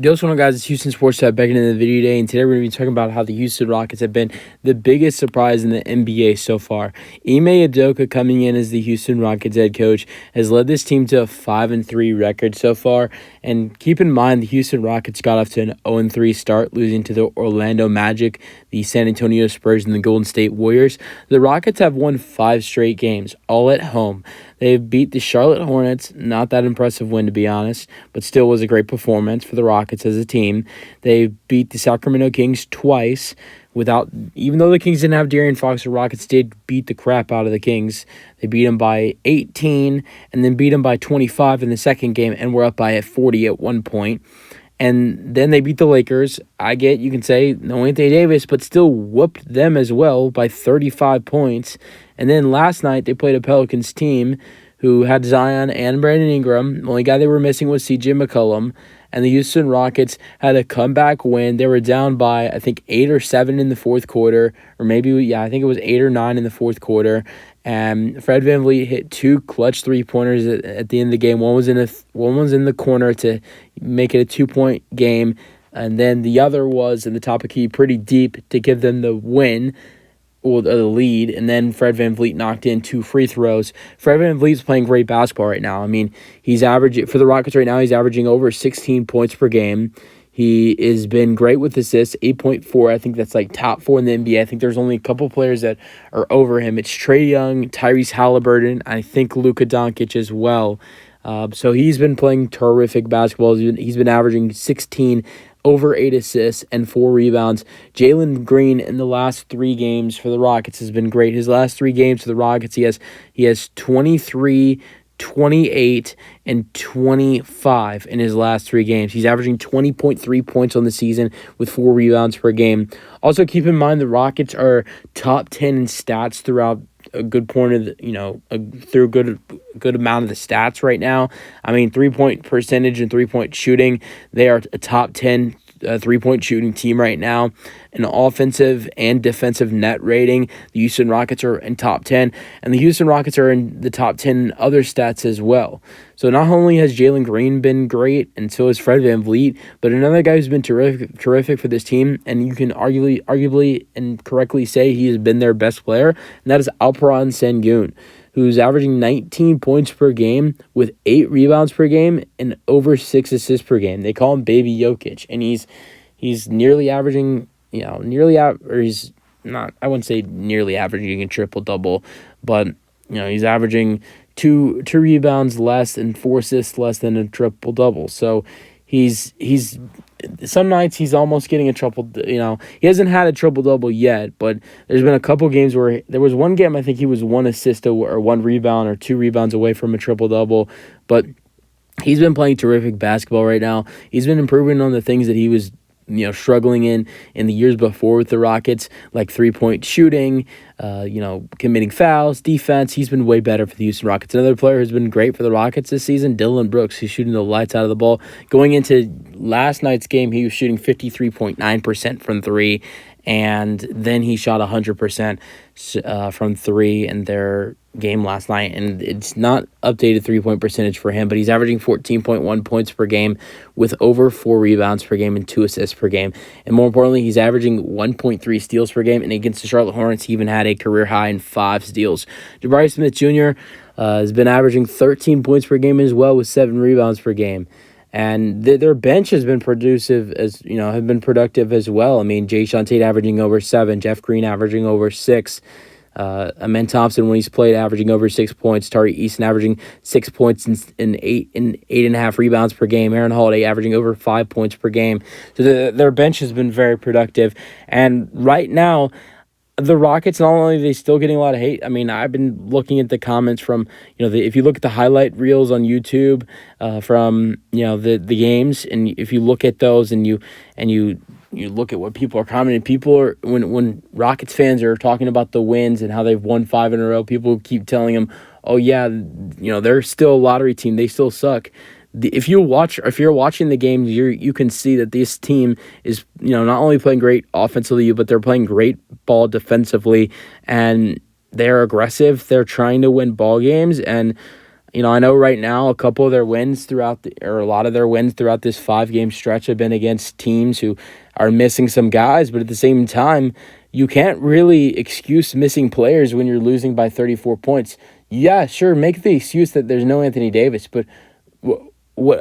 Yo, what's going on, guys? It's Houston Sports Chat back into the video today, and today we're going to be talking about how the Houston Rockets have been the biggest surprise in the NBA so far. Ime Udoka, coming in as the Houston Rockets head coach, has led this team to a 5-3 record so far. And keep in mind, the Houston Rockets got off to an 0-3 start, losing to the Orlando Magic, the San Antonio Spurs, and the Golden State Warriors. The Rockets have won 5 straight games, all at home. They beat the Charlotte Hornets, not that impressive win to be honest, but still was a great performance for the Rockets as a team. They beat the Sacramento Kings twice even though the Kings didn't have De'Aaron Fox, the Rockets did beat the crap out of the Kings. They beat them by 18 and then beat them by 25 in the second game and were up by 40 at one point. And then they beat the Lakers. You can say no Anthony Davis, but still whooped them as well by 35 points. And then last night they played a Pelicans team who had Zion and Brandon Ingram. The only guy they were missing was CJ McCollum. And the Houston Rockets had a comeback win. They were down by, I think, 8 or 7 in the fourth quarter. Or maybe, I think it was 8 or 9 in the fourth quarter. And Fred VanVleet hit 2 clutch three-pointers at the end of the game. One was in the corner to make it a 2-point game. And then the other was in the top of the key pretty deep to give them the win. Or the lead, and then Fred VanVleet knocked in 2 free throws. Fred VanVleet's playing great basketball right now. I mean, he's averaging, for the Rockets right now, he's averaging over 16 points per game. He has been great with assists, 8.4. I think that's like top 4 in the NBA. I think there's only a couple players that are over him. It's Trae Young, Tyrese Halliburton, I think Luka Doncic as well. So he's been playing terrific basketball. He's been averaging 16 over 8 assists and 4 rebounds. Jalen Green in the last 3 games for the Rockets has been great. His last 3 games for the Rockets, he has 23, 28, and 25 in his last 3 games. He's averaging 20.3 points on the season with 4 rebounds per game. Also, keep in mind the Rockets are top 10 in stats throughout a good point of through a good amount of the stats right now. I mean, 3-point percentage and 3-point shooting, they are a top 10 3-point shooting team right now. An offensive and defensive net rating, the Houston Rockets are in top 10, and the Houston Rockets are in the top 10 in other stats as well. So not only has Jalen Green been great, and so has Fred VanVleet, but another guy who's been terrific for this team, and you can arguably and correctly say he has been their best player, and that is Alperen Sengun, who's averaging 19 points per game with 8 rebounds per game and over 6 assists per game. They call him Baby Jokic, and he's nearly averaging, or he's not, I wouldn't say nearly averaging a triple-double, but, he's averaging 2 rebounds less and 4 assists less than a triple-double. So he's some nights he's almost getting a triple, he hasn't had a triple-double yet, but there's been a couple games where there was one game I think he was 1 assist or 1 rebound or 2 rebounds away from a triple-double, but he's been playing terrific basketball right now. He's been improving on the things that he was struggling in the years before with the Rockets, like 3-point shooting, committing fouls, defense. He's been way better for the Houston Rockets. Another player who's been great for the Rockets this season, Dillon Brooks. He's shooting the lights out of the ball. Going into last night's game, he was shooting 53.9% from 3, and then he shot 100% from 3 in their game last night, and it's not updated 3-point percentage for him, but he's averaging 14.1 points per game with over 4 rebounds per game and 2 assists per game. And more importantly, he's averaging 1.3 steals per game, and against the Charlotte Hornets, he even had a career high in 5 steals. Jabari Smith Jr. Has been averaging 13 points per game as well with 7 rebounds per game. And their bench has been productive as well. I mean, Jae'Sean Tate averaging over 7, Jeff Green averaging over 6, Amen Thompson, when he's played, averaging over 6 points, Tari Eason averaging 6 points and 8.5 rebounds per game, Aaron Holiday averaging over 5 points per game. So their bench has been very productive. And right now, the Rockets, not only are they still getting a lot of hate, I mean, I've been looking at the comments from, if you look at the highlight reels on YouTube from, the games, and if you look at those and you look at what people are commenting, when Rockets fans are talking about the wins and how they've won 5 in a row, people keep telling them, oh yeah, they're still a lottery team, they still suck. If you're watching the games, you can see that this team is not only playing great offensively, but they're playing great ball defensively, and they're aggressive. They're trying to win ball games, and I know right now a couple of their wins or a lot of their wins throughout this 5-game stretch have been against teams who are missing some guys, but at the same time, you can't really excuse missing players when you're losing by 34 points. Yeah, sure, make the excuse that there's no Anthony Davis, but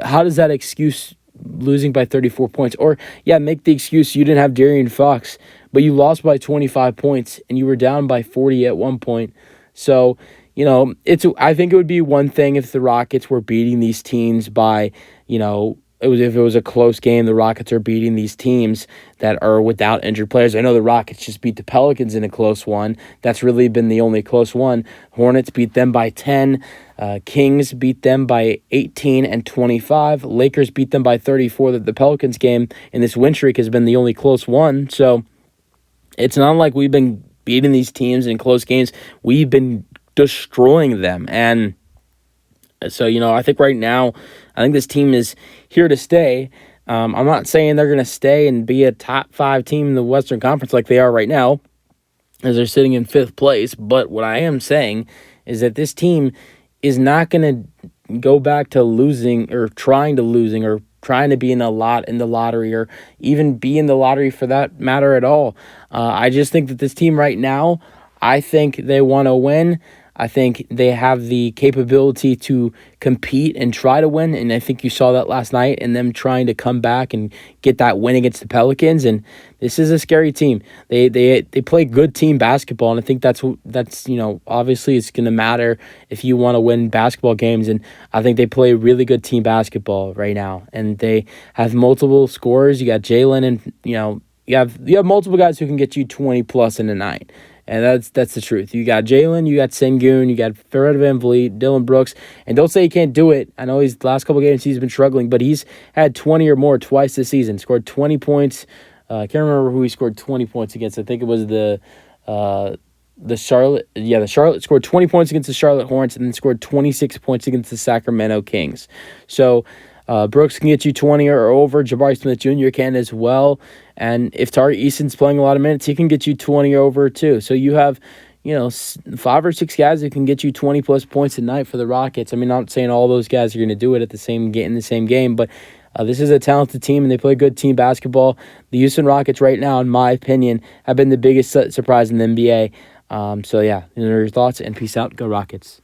how does that excuse losing by 34 points? Or, yeah, make the excuse you didn't have De'Aaron Fox, but you lost by 25 points and you were down by 40 at one point. So, I think it would be one thing if the Rockets were beating these teams by, if it was a close game, the Rockets are beating these teams that are without injured players. I know the Rockets just beat the Pelicans in a close one. That's really been the only close one. Hornets beat them by 10. Kings beat them by 18 and 25. Lakers beat them by 34. The Pelicans game in this win streak has been the only close one. So it's not like we've been beating these teams in close games. We've been destroying them. And so, I think right now, I think this team is here to stay. I'm not saying they're going to stay and be a top 5 team in the Western Conference like they are right now, as they're sitting in 5th place. But what I am saying is that this team is not going to go back to losing or trying to be in the lottery, or even be in the lottery for that matter at all. I just think that this team right now, I think they want to win. I think they have the capability to compete and try to win, and I think you saw that last night in them trying to come back and get that win against the Pelicans. And this is a scary team. They play good team basketball, and I think that's obviously it's going to matter if you want to win basketball games. And I think they play really good team basketball right now, and they have multiple scorers. You got Jalen, and you have multiple guys who can get you 20 plus in a night. And that's the truth. You got Jalen, you got Sengun, you got Fred VanVleet, Dylan Brooks. And don't say he can't do it. I know the last couple games he's been struggling, but he's had 20 or more twice this season. Scored 20 points. I can't remember who he scored 20 points against. I think it was the Charlotte. Yeah, the Charlotte scored 20 points against the Charlotte Hornets and then scored 26 points against the Sacramento Kings. So Brooks can get you 20 or over. Jabari Smith Jr. can as well. And if Tari Easton's playing a lot of minutes, he can get you 20 or over too. So you have, 5 or 6 guys that can get you 20-plus points a night for the Rockets. I mean, I'm not saying all those guys are going to do it in the same game, but this is a talented team, and they play good team basketball. The Houston Rockets right now, in my opinion, have been the biggest surprise in the NBA. So, yeah, your thoughts, and peace out. Go Rockets.